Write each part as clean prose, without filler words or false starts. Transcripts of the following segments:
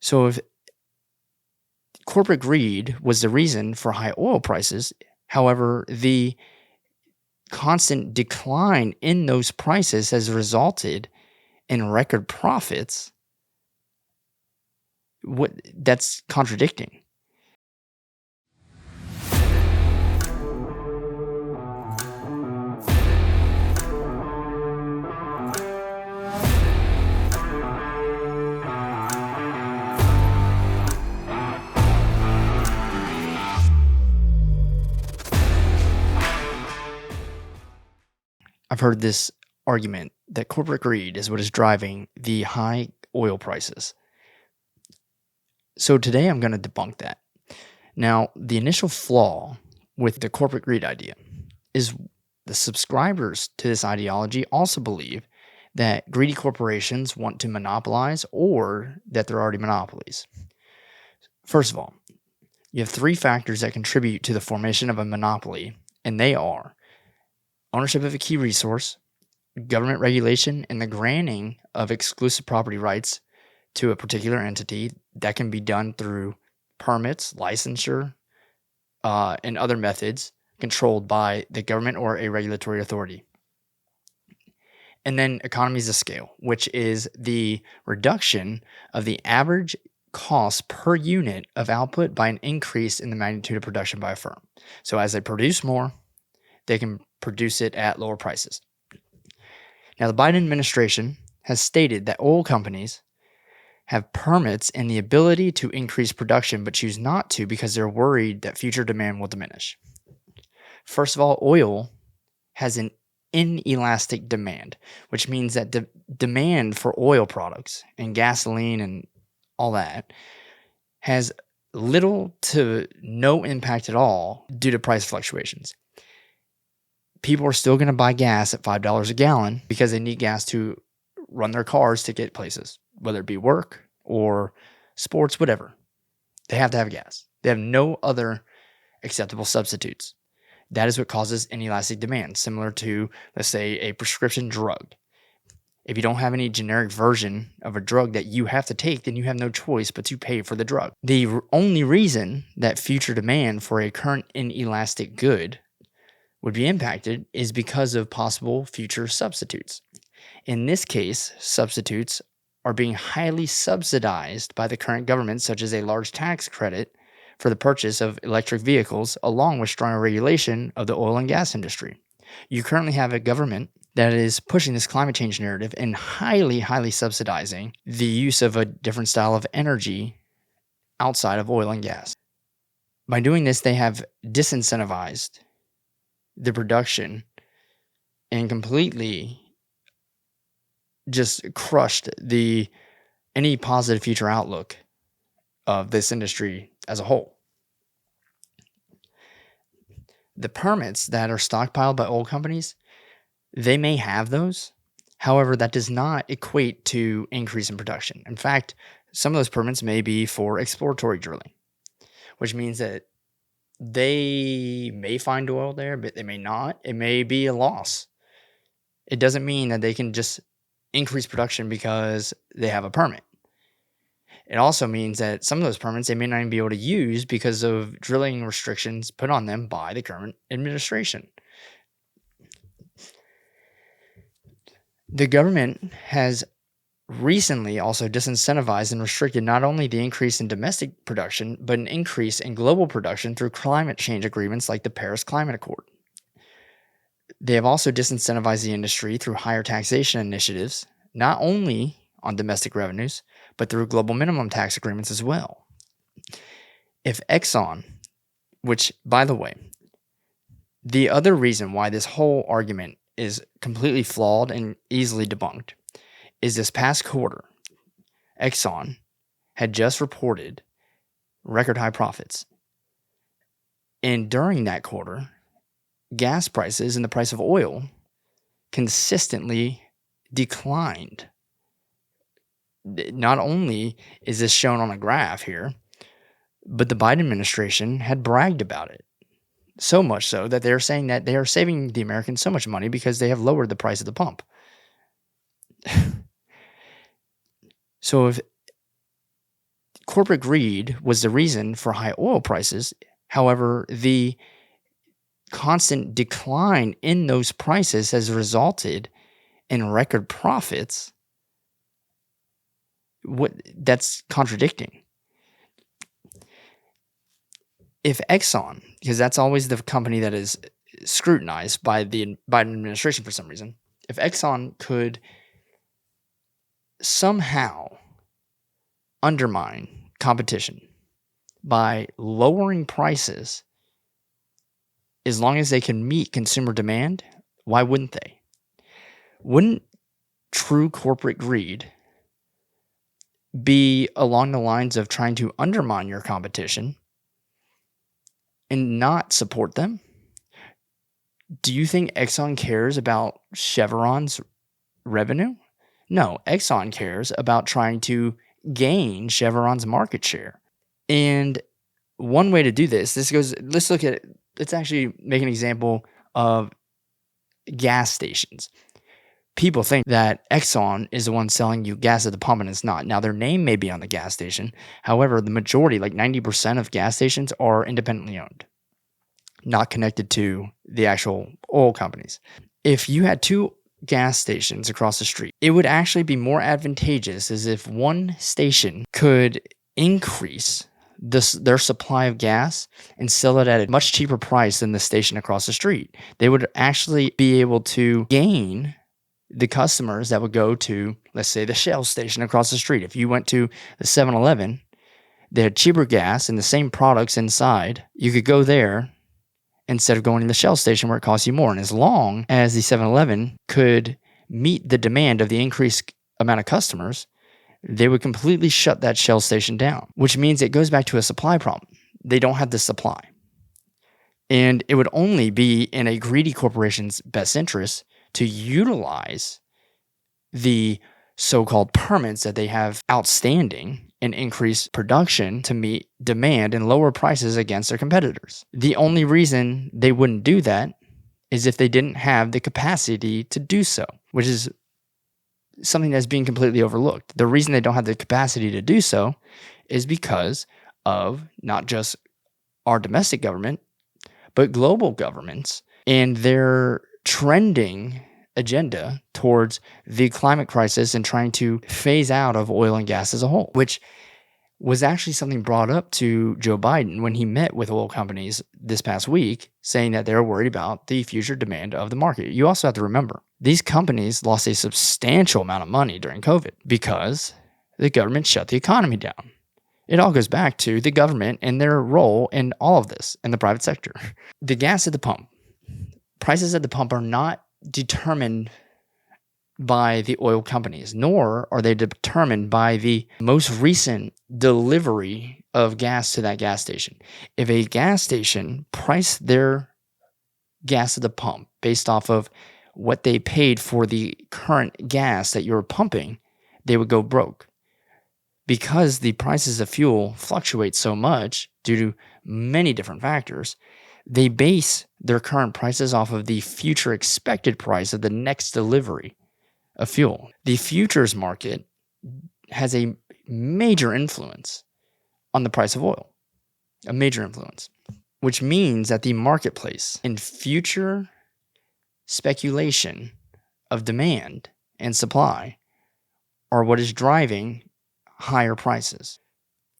So if corporate greed was the reason for high oil prices, however, the constant decline in those prices has resulted in record profits, that's contradicting. I've heard this argument that corporate greed is what is driving the high oil prices. So today I'm going to debunk that. Now, the initial flaw with the corporate greed idea is the subscribers to this ideology also believe that greedy corporations want to monopolize or that they're already monopolies. First of all, you have three factors that contribute to the formation of a monopoly, and they are ownership of a key resource, government regulation, and the granting of exclusive property rights to a particular entity that can be done through permits, licensure, and other methods controlled by the government or a regulatory authority. And then economies of scale, which is the reduction of the average cost per unit of output by an increase in the magnitude of production by a firm. So as they produce more, they can produce it at lower prices. Now, the Biden administration has stated that oil companies have permits and the ability to increase production, but choose not to because they're worried that future demand will diminish. First of all, oil has an inelastic demand, which means that the demand for oil products and gasoline and all that has little to no impact at all due to price fluctuations. People are still going to buy gas at $5 a gallon because they need gas to run their cars to get places, whether it be work or sports, whatever. They have to have gas. They have no other acceptable substitutes. That is what causes inelastic demand, similar to, let's say, a prescription drug. If you don't have any generic version of a drug that you have to take, then you have no choice but to pay for the drug. The only reason that future demand for a current inelastic good would be impacted is because of possible future substitutes. In this case, substitutes are being highly subsidized by the current government, such as a large tax credit for the purchase of electric vehicles, along with stronger regulation of the oil and gas industry. You currently have a government that is pushing this climate change narrative and highly subsidizing the use of a different style of energy outside of oil and gas. By doing this, they have disincentivized the production and completely just crushed any positive future outlook of this industry as a whole. The permits that are stockpiled by oil companies, they may have those. However, that does not equate to increase in production. In fact, some of those permits may be for exploratory drilling, which means that they may find oil there, but they may not. It may be a loss. It doesn't mean that they can just increase production because they have a permit. It also means that some of those permits they may not even be able to use because of drilling restrictions put on them by the current administration. The government has recently also disincentivized and restricted not only the increase in domestic production, but an increase in global production through climate change agreements like the Paris Climate Accord. They have also disincentivized the industry through higher taxation initiatives, not only on domestic revenues, but through global minimum tax agreements as well. If Exxon, which, by the way, the other reason why this whole argument is completely flawed and easily debunked is this past quarter, Exxon had just reported record high profits. And during that quarter, gas prices and the price of oil consistently declined. Not only is this shown on a graph here, but the Biden administration had bragged about it. So much so that they're saying that they are saving the Americans so much money because they have lowered the price of the pump. So if corporate greed was the reason for high oil prices. However, the constant decline in those prices has resulted in record profits. That's contradicting. If Exxon, because that's always the company that is scrutinized by the Biden administration for some reason, if Exxon could somehow undermine competition by lowering prices, as long as they can meet consumer demand, why wouldn't they? Wouldn't true corporate greed be along the lines of trying to undermine your competition and not support them? Do you think Exxon cares about Chevron's revenue? No, Exxon cares about trying to gain Chevron's market share. And one way to do this goes, let's actually make an example of gas stations. People think that Exxon is the one selling you gas at the pump, and it's not. Now, their name may be on the gas station. However, the majority, like 90% of gas stations, are independently owned, not connected to the actual oil companies. If you had two gas stations across the street, it would actually be more advantageous as if one station could increase their supply of gas and sell it at a much cheaper price than the station across the street. They would actually be able to gain the customers that would go to, let's say, the Shell station across the street. If you went to the 7-Eleven, they had cheaper gas and the same products inside. You could go there instead of going to the Shell station where it costs you more. And as long as the 7-Eleven could meet the demand of the increased amount of customers, they would completely shut that Shell station down, which means it goes back to a supply problem. They don't have the supply. And it would only be in a greedy corporation's best interest to utilize the so-called permits that they have outstanding and increase production to meet demand and lower prices against their competitors. The only reason they wouldn't do that is if they didn't have the capacity to do so, which is something that's being completely overlooked. The reason they don't have the capacity to do so is because of not just our domestic government, but global governments and their trending agenda towards the climate crisis and trying to phase out of oil and gas as a whole, which was actually something brought up to Joe Biden when he met with oil companies this past week, saying that they're worried about the future demand of the market. You also have to remember, these companies lost a substantial amount of money during COVID because the government shut the economy down. It all goes back to the government and their role in all of this in the private sector. The gas at the pump, prices at the pump are not determined by the oil companies, nor are they determined by the most recent delivery of gas to that gas station. If a gas station priced their gas at the pump based off of what they paid for the current gas that you're pumping, they would go broke. Because the prices of fuel fluctuate so much due to many different factors, they base their current prices off of the future expected price of the next delivery of fuel. The futures market has a major influence on the price of oil, a major influence, which means that the marketplace and future speculation of demand and supply are what is driving higher prices.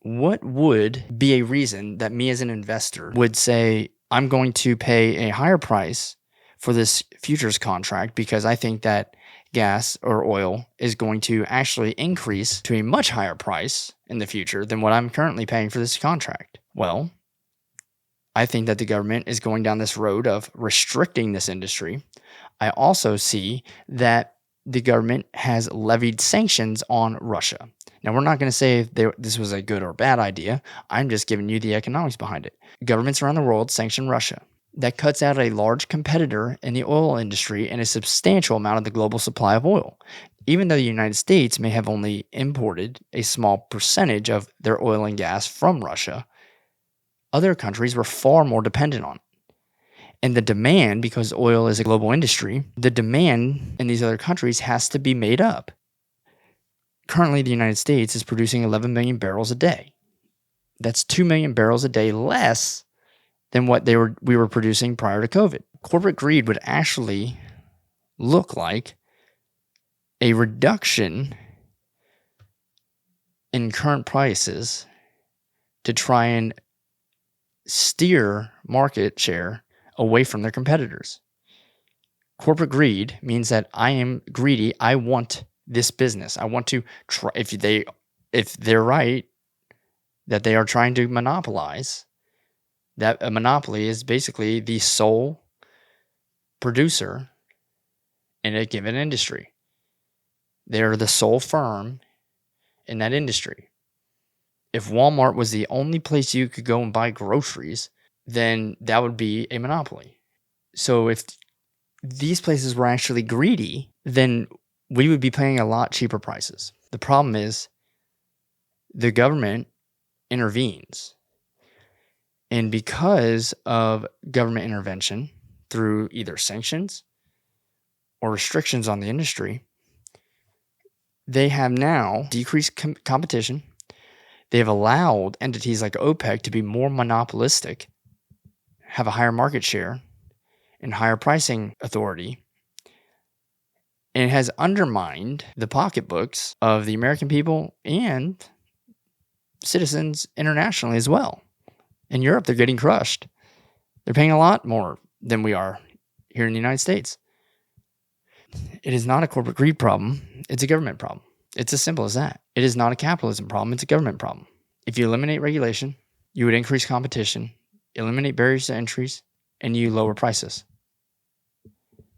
What would be a reason that me as an investor would say, I'm going to pay a higher price for this futures contract because I think that gas or oil is going to actually increase to a much higher price in the future than what I'm currently paying for this contract? Well, I think that the government is going down this road of restricting this industry. I also see that the government has levied sanctions on Russia. Now, we're not going to say if this was a good or bad idea. I'm just giving you the economics behind it. Governments around the world sanction Russia. That cuts out a large competitor in the oil industry and a substantial amount of the global supply of oil. Even though the United States may have only imported a small percentage of their oil and gas from Russia, other countries were far more dependent on it. And the demand, because oil is a global industry, the demand in these other countries has to be made up. Currently, the United States is producing 11 million barrels a day. That's 2 million barrels a day less than what we were producing prior to COVID. Corporate greed would actually look like a reduction in current prices to try and steer market share away from their competitors. Corporate greed means that I am greedy. I want this business. I want to try. If they're right that they are trying to monopolize, that a monopoly is basically the sole producer in a given industry. They're the sole firm in that industry. If Walmart was the only place you could go and buy groceries, then that would be a monopoly. So if these places were actually greedy, then we would be paying a lot cheaper prices. The problem is the government intervenes. And because of government intervention through either sanctions or restrictions on the industry, they have now decreased competition. They have allowed entities like OPEC to be more monopolistic, have a higher market share, and higher pricing authority. And it has undermined the pocketbooks of the American people and citizens internationally as well. In Europe, they're getting crushed. They're paying a lot more than we are here in the United States. It is not a corporate greed problem. It's a government problem. It's as simple as that. It is not a capitalism problem. It's a government problem. If you eliminate regulation, you would increase competition, eliminate barriers to entries, and you lower prices.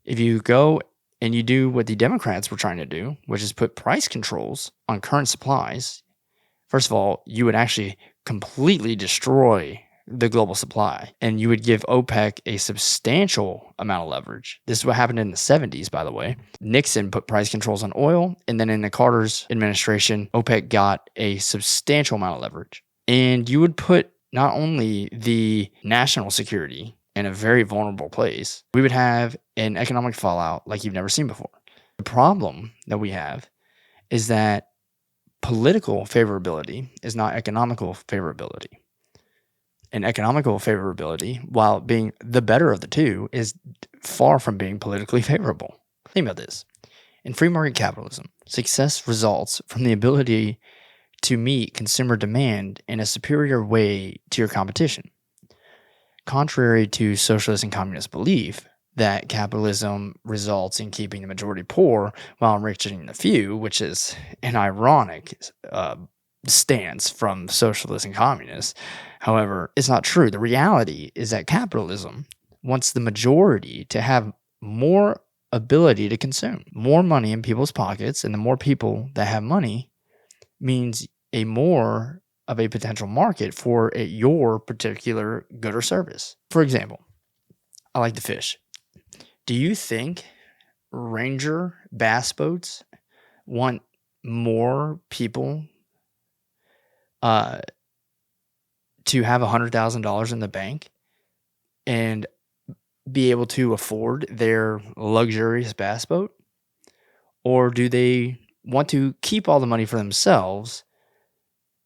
If you go and you do what the Democrats were trying to do, which is put price controls on current supplies, first of all, you would actually completely destroy the global supply, and you would give OPEC a substantial amount of leverage. This is what happened in the 70s, by the way. Nixon put price controls on oil, and then in the Carter's administration, OPEC got a substantial amount of leverage. And you would put not only the national security in a very vulnerable place, we would have an economic fallout like you've never seen before. The problem that we have is that political favorability is not economical favorability. And economical favorability, while being the better of the two, is far from being politically favorable. Think about this. In free market capitalism, success results from the ability to meet consumer demand in a superior way to your competition. Contrary to socialist and communist belief that capitalism results in keeping the majority poor while enriching the few, which is an ironic stance from socialists and communists. However, it's not true. The reality is that capitalism wants the majority to have more ability to consume, more money in people's pockets, and the more people that have money means a more of a potential market for your particular good or service. For example, I like to fish. Do you think Ranger bass boats want more people to have $100,000 in the bank and be able to afford their luxurious bass boat? Or do they want to keep all the money for themselves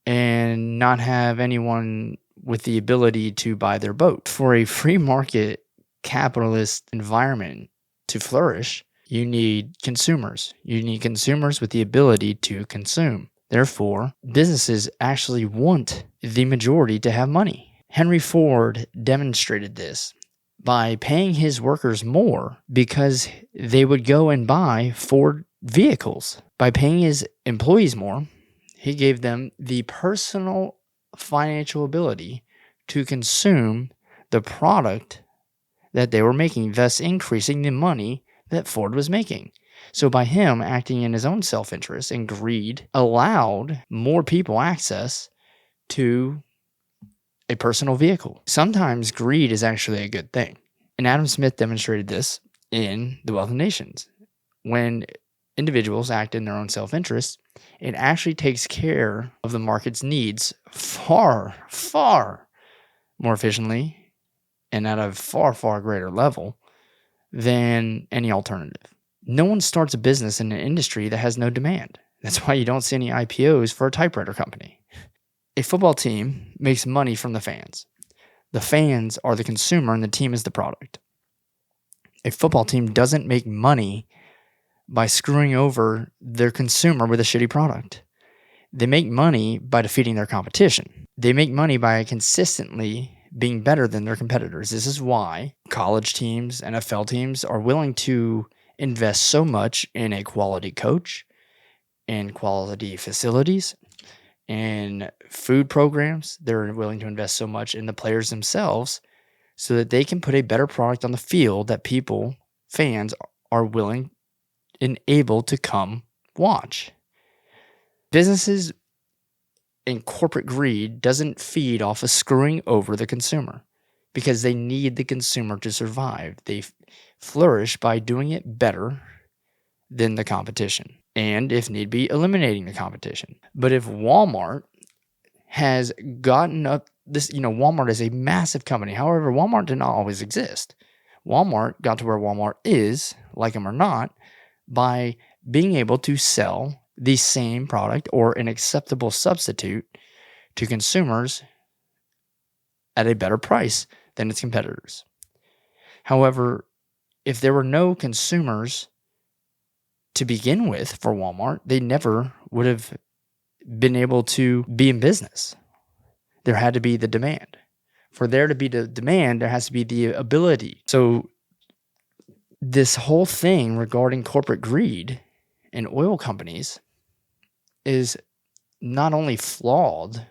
and not have anyone with the ability to buy their boat? For a free market capitalist environment to flourish, you need consumers. You need consumers with the ability to consume. Therefore, businesses actually want the majority to have money. Henry Ford demonstrated this by paying his workers more because they would go and buy Ford vehicles. By paying his employees more, he gave them the personal financial ability to consume the product that they were making, thus increasing the money that Ford was making. So by him acting in his own self-interest and greed, allowed more people access to a personal vehicle. Sometimes greed is actually a good thing. And Adam Smith demonstrated this in The Wealth of Nations. When individuals act in their own self-interest, it actually takes care of the market's needs far, far more efficiently and at a far, far greater level than any alternative. No one starts a business in an industry that has no demand. That's why you don't see any IPOs for a typewriter company. A football team makes money from the fans. The fans are the consumer and the team is the product. A football team doesn't make money by screwing over their consumer with a shitty product. They make money by defeating their competition. They make money by consistently being better than their competitors. This is why college teams, NFL teams are willing to invest so much in a quality coach, in quality facilities, in food programs. They're willing to invest so much in the players themselves so that they can put a better product on the field that people, fans, are willing and able to come watch. Businesses and corporate greed doesn't feed off of screwing over the consumer because they need the consumer to survive. They flourish by doing it better than the competition and, if need be, eliminating the competition. But if Walmart has gotten up this, Walmart is a massive company. However, Walmart did not always exist. Walmart got to where Walmart is, like them or not, by being able to sell the same product or an acceptable substitute to consumers at a better price than its competitors. However, if there were no consumers to begin with for Walmart, they never would have been able to be in business. There had to be the demand. For there to be the demand, there has to be the ability. So this whole thing regarding corporate greed and oil companies is not only flawed,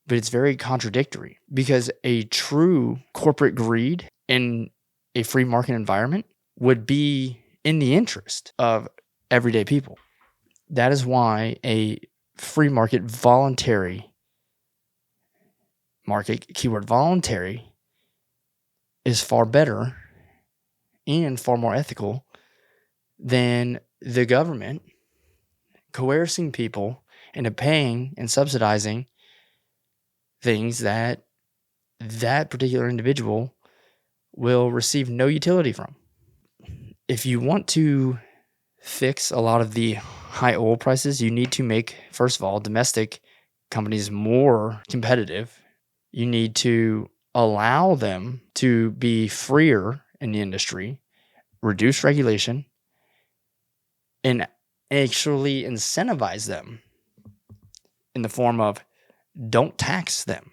but it's very contradictory, because a true corporate greed in a free market environment would be in the interest of everyday people. That is why a free market, voluntary market, keyword voluntary, is far better and far more ethical than the government coercing people into paying and subsidizing things that that particular individual will receive no utility from. If you want to fix a lot of the high oil prices, you need to make, first of all, domestic companies more competitive. You need to allow them to be freer in the industry, reduce regulation, and actually incentivize them in the form of don't tax them.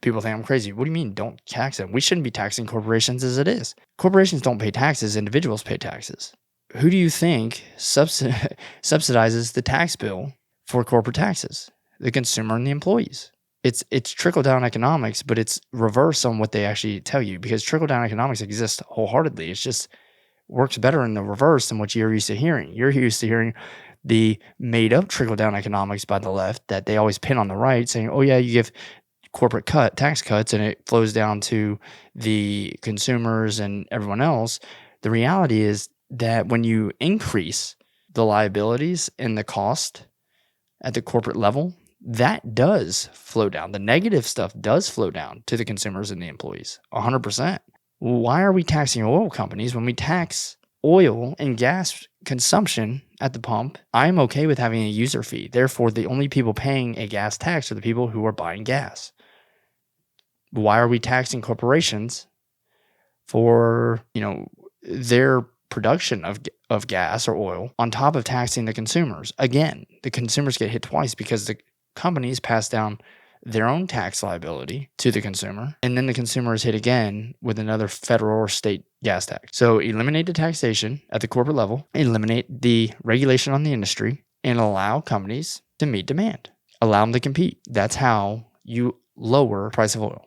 People think I'm crazy. What do you mean don't tax them? We shouldn't be taxing corporations as it is. Corporations don't pay taxes. Individuals pay taxes. Who do you think subsidizes the tax bill for corporate taxes? The consumer and the employees. It's trickle-down economics, but it's reverse on what they actually tell you, because trickle-down economics exists wholeheartedly. It's just works better in the reverse than what you're used to hearing. You're used to hearing the made-up trickle-down economics by the left that they always pin on the right, saying, oh yeah, you give corporate tax cuts and it flows down to the consumers and everyone else. The reality is that when you increase the liabilities and the cost at the corporate level, that does flow down. The negative stuff does flow down to the consumers and the employees, 100%. Why are we taxing oil companies when we tax oil and gas consumption at the pump? I'm okay with having a user fee. Therefore, the only people paying a gas tax are the people who are buying gas. Why are we taxing corporations for, their production of gas or oil on top of taxing the consumers? Again, the consumers get hit twice because the companies pass down their own tax liability to the consumer, and then the consumer is hit again with another federal or state gas tax. So eliminate the taxation at the corporate level, eliminate the regulation on the industry, and allow companies to meet demand. Allow them to compete. That's how you lower the price of oil.